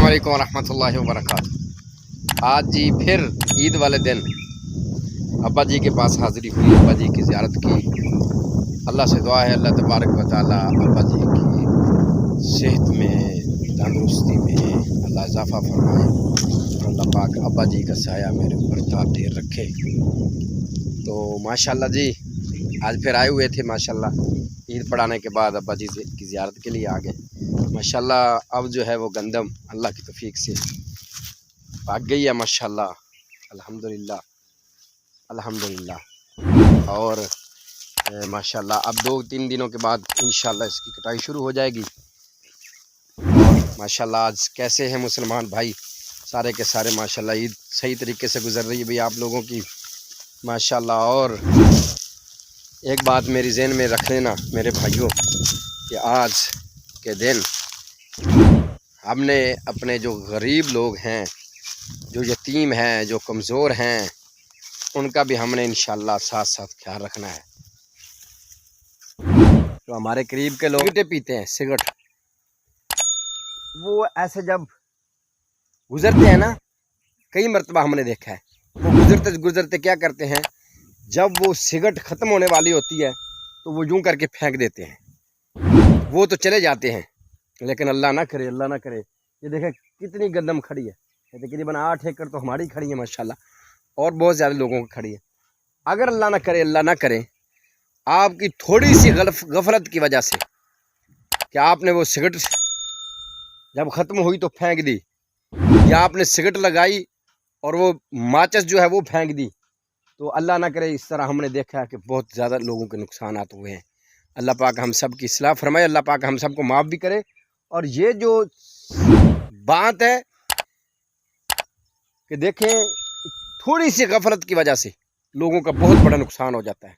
वालेकुम रहमतुल्लाहि व बरकातुहू। आज जी फिर ईद वाले दिन अब्बा जी के पास हाज़िरी हुई, अब्बा जी की ज़ियारत की। अल्लाह से दुआ है अल्लाह तबारक व तआला अब्बा जी की सेहत में, तंदुरुस्ती में अल्लाह इजाफ़ा फरमाए और अल्लाह पाक अब्बा जी का साया मेरे ऊपर ताब ढेर रखे। तो माशाल्लाह जी आज फिर आए हुए थे, माशाल्लाह ईद पढ़ाने के बाद अब्बा जी की ज़ियारत के लिए आ गए। माशाल्लाह अब जो है वो गंदम अल्लाह की तौफीक से भाग गई है, माशाल्लाह अल्हम्दुलिल्लाह अल्हम्दुलिल्लाह। और माशाल्लाह अब 2-3 दिनों के बाद इंशाल्लाह इसकी कटाई शुरू हो जाएगी। और माशाल्लाह आज कैसे हैं मुसलमान भाई सारे के सारे, माशाल्लाह ईद सही तरीके से गुजर रही है भाई आप लोगों की, माशाल्लाह। और एक बात मेरी ज़हन में रख लेना मेरे भाइयों कि आज के दिन हमने अपने जो गरीब लोग हैं, जो यतीम हैं, जो कमज़ोर हैं, उनका भी हमने इंशाल्लाह साथ साथ ख्याल रखना है। तो हमारे करीब के लोग सिगरेट पीते हैं, सिगरेट वो ऐसे जब गुजरते हैं ना, कई मरतबा हमने देखा है वो गुजरते गुजरते क्या करते हैं, जब वो सिगरेट ख़त्म होने वाली होती है तो वो यूं करके फेंक देते हैं। वो तो चले जाते हैं, लेकिन अल्लाह ना करे, अल्लाह ना करे, ये देखें कितनी गंदम खड़ी है, तकरीबन 8 एकड़ तो हमारी खड़ी है माशाल्लाह, और बहुत ज़्यादा लोगों की खड़ी है। अगर अल्लाह ना करे, अल्लाह ना करे, आपकी थोड़ी सी गफलत की वजह से कि आपने वो सिगरेट जब ख़त्म हुई तो फेंक दी, या आपने सिगरेट लगाई और वो माचिस जो है वो फेंक दी, तो अल्लाह ना करे इस तरह हमने देखा है कि बहुत ज़्यादा लोगों के नुकसानात हुए हैं। अल्लाह पाक हम सब की इस्लाह फरमाए, अल्लाह पाक हम सबको माफ़ भी करे। और ये जो बात है कि देखें थोड़ी सी गफलत की वजह से लोगों का बहुत बड़ा नुकसान हो जाता है।